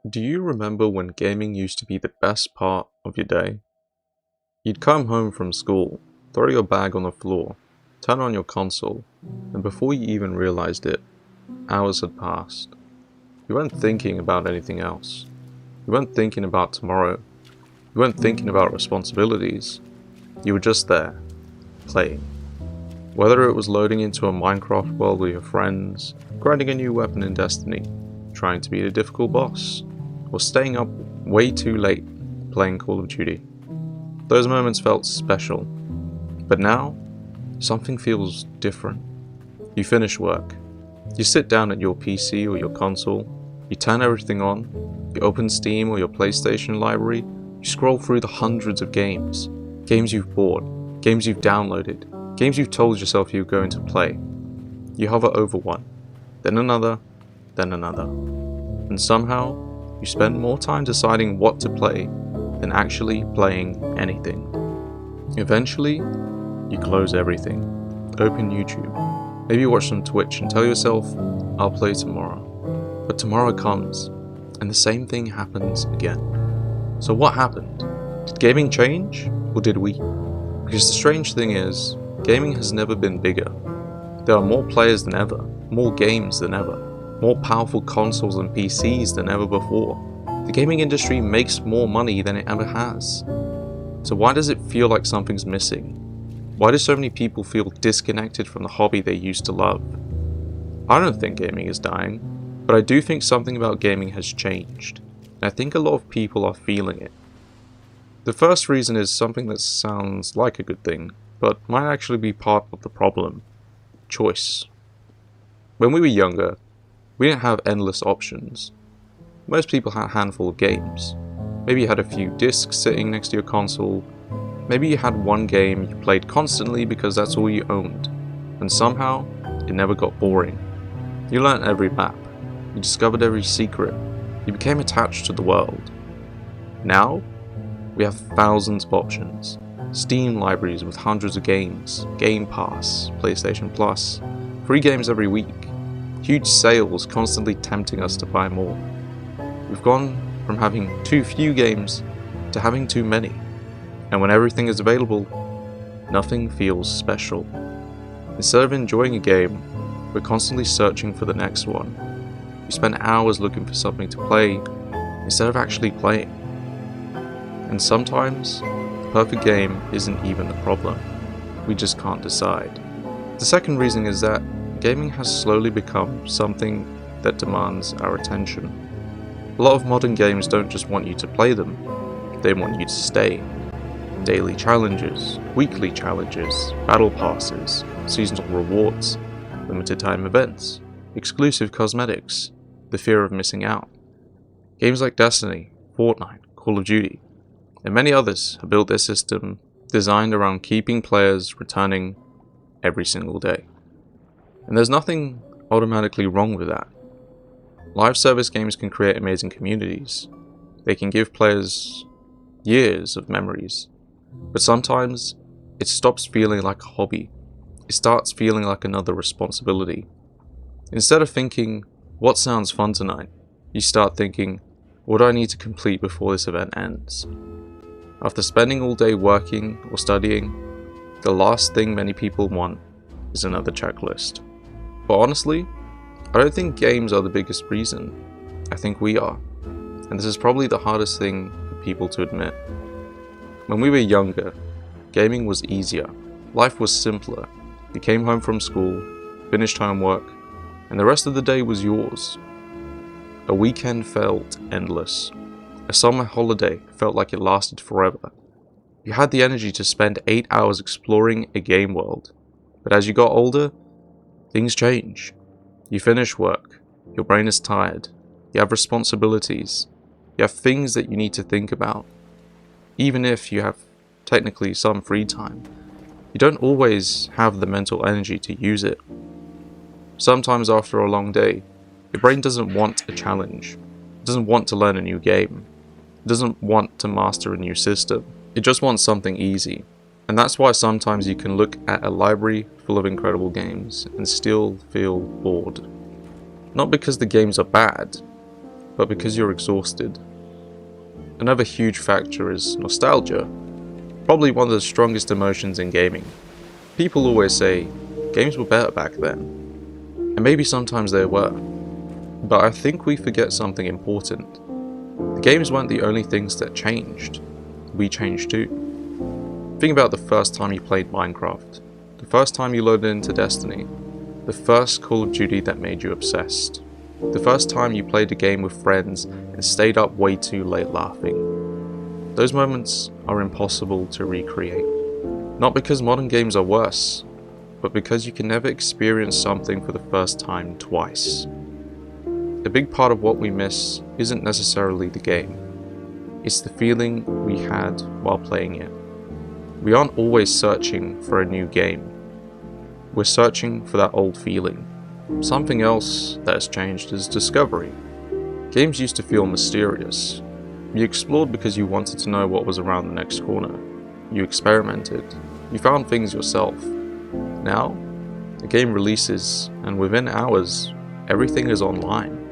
Do you remember when gaming used to be the best part of your day? You'd come home from school, throw your bag on the floor, turn on your console, and before you even realized it, hours had passed. You weren't thinking about anything else. You weren't thinking about tomorrow. You weren't thinking about responsibilities. You were just there, playing. Whether it was loading into a Minecraft world with your friends, grinding a new weapon in Destiny, trying to beat a difficult boss, or staying up way too late playing Call of Duty. Those moments felt special. But now, something feels different. You finish work. You sit down at your PC or your console. You turn everything on. You open Steam or your PlayStation library. You scroll through the hundreds of games. Games you've bought. Games you've downloaded. Games you've told yourself you're going to play. You hover over one. Then another. Then another. And somehow, you spend more time deciding what to play than actually playing anything. Eventually, you close everything. Open YouTube. Maybe watch some Twitch and tell yourself, I'll play tomorrow. But tomorrow comes, and the same thing happens again. So what happened? Did gaming change, or did we? Because the strange thing is, gaming has never been bigger. There are more players than ever, more games than ever, more powerful consoles and PCs than ever before. The gaming industry makes more money than it ever has. So why does it feel like something's missing? Why do so many people feel disconnected from the hobby they used to love? I don't think gaming is dying, but I do think something about gaming has changed, and I think a lot of people are feeling it. The first reason is something that sounds like a good thing, but might actually be part of the problem: choice. When we were younger, we didn't have endless options. Most people had a handful of games. Maybe you had a few discs sitting next to your console. Maybe you had one game you played constantly because that's all you owned. And somehow, it never got boring. You learned every map. You discovered every secret. You became attached to the world. Now, we have thousands of options. Steam libraries with hundreds of games, Game Pass, PlayStation Plus, free games every week. Huge sales constantly tempting us to buy more. We've gone from having too few games to having too many, and when everything is available, nothing feels special. Instead of enjoying a game, we're constantly searching for the next one. We spend hours looking for something to play instead of actually playing. And sometimes, the perfect game isn't even the problem. We just can't decide. The second reason is that gaming has slowly become something that demands our attention. A lot of modern games don't just want you to play them, they want you to stay. Daily challenges, weekly challenges, battle passes, seasonal rewards, limited time events, exclusive cosmetics, the fear of missing out. Games like Destiny, Fortnite, Call of Duty, and many others have built their system designed around keeping players returning every single day. And there's nothing automatically wrong with that. Live service games can create amazing communities. They can give players years of memories. But sometimes, it stops feeling like a hobby. It starts feeling like another responsibility. Instead of thinking, what sounds fun tonight? You start thinking, what do I need to complete before this event ends? After spending all day working or studying, the last thing many people want is another checklist. But honestly, I don't think games are the biggest reason. I think we are. And this is probably the hardest thing for people to admit. When we were younger, gaming was easier. Life was simpler. You came home from school, finished homework, and the rest of the day was yours. A weekend felt endless. A summer holiday felt like it lasted forever. You had the energy to spend 8 hours exploring a game world. But as you got older, things change. You finish work, your brain is tired, you have responsibilities, you have things that you need to think about. Even if you have technically some free time, you don't always have the mental energy to use it. Sometimes after a long day, your brain doesn't want a challenge. It doesn't want to learn a new game. It doesn't want to master a new system. It just wants something easy. And that's why sometimes you can look at a library full of incredible games and still feel bored. Not because the games are bad, but because you're exhausted. Another huge factor is nostalgia, probably one of the strongest emotions in gaming. People always say, games were better back then, and maybe sometimes they were, but I think we forget something important. The games weren't the only things that changed, we changed too. Think about the first time you played Minecraft, the first time you loaded into Destiny, the first Call of Duty that made you obsessed, the first time you played a game with friends and stayed up way too late laughing. Those moments are impossible to recreate. Not because modern games are worse, but because you can never experience something for the first time twice. A big part of what we miss isn't necessarily the game. It's the feeling we had while playing it. We aren't always searching for a new game. We're searching for that old feeling. Something else that has changed is discovery. Games used to feel mysterious. You explored because you wanted to know what was around the next corner. You experimented. You found things yourself. Now, the game releases, and within hours, everything is online.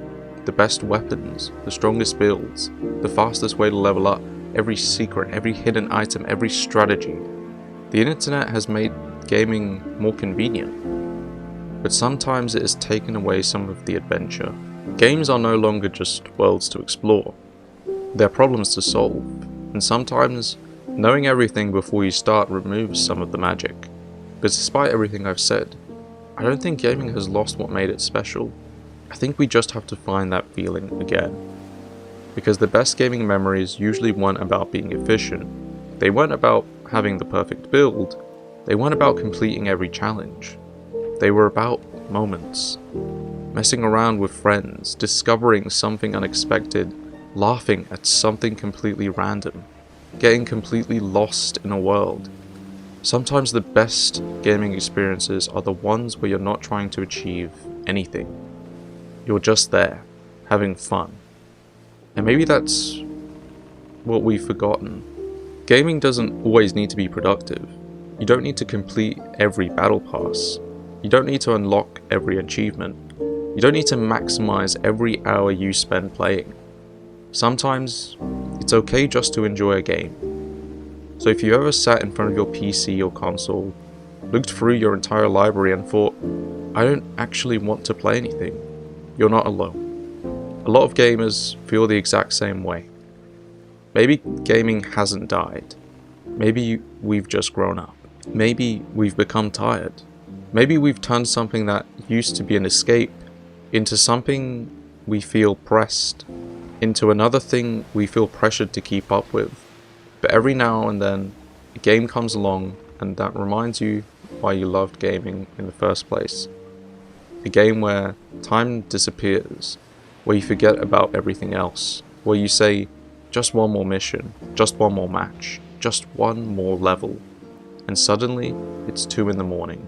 The best weapons, the strongest builds, the fastest way to level up, every secret, every hidden item, every strategy. The internet has made gaming more convenient, but sometimes it has taken away some of the adventure. Games are no longer just worlds to explore. They're problems to solve, and sometimes knowing everything before you start removes some of the magic. But despite everything I've said, I don't think gaming has lost what made it special. I think we just have to find that feeling again. Because the best gaming memories usually weren't about being efficient. They weren't about having the perfect build. They weren't about completing every challenge. They were about moments. Messing around with friends, discovering something unexpected, laughing at something completely random, getting completely lost in a world. Sometimes the best gaming experiences are the ones where you're not trying to achieve anything. You're just there, having fun. And maybe that's what we've forgotten. Gaming doesn't always need to be productive. You don't need to complete every battle pass. You don't need to unlock every achievement. You don't need to maximize every hour you spend playing. Sometimes, it's okay just to enjoy a game. So if you ever sat in front of your PC or console, looked through your entire library and thought, I don't actually want to play anything, you're not alone. A lot of gamers feel the exact same way. Maybe gaming hasn't died. Maybe we've just grown up. Maybe we've become tired. Maybe we've turned something that used to be an escape into something we feel pressed, into another thing we feel pressured to keep up with. But every now and then, a game comes along and that reminds you why you loved gaming in the first place. A game where time disappears, where you forget about everything else, where you say, just one more mission, just one more match, just one more level, and suddenly it's 2 in the morning.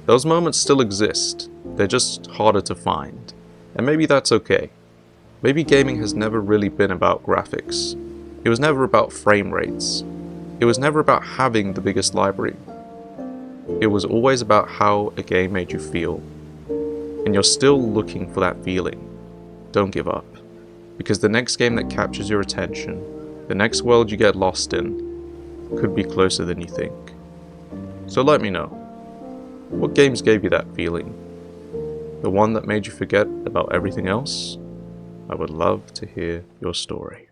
Those moments still exist, they're just harder to find, and maybe that's okay. Maybe gaming has never really been about graphics. It was never about frame rates. It was never about having the biggest library. It was always about how a game made you feel. And you're still looking for that feeling. Don't give up. Because the next game that captures your attention, the next world you get lost in, could be closer than you think. So let me know. What games gave you that feeling? The one that made you forget about everything else? I would love to hear your story.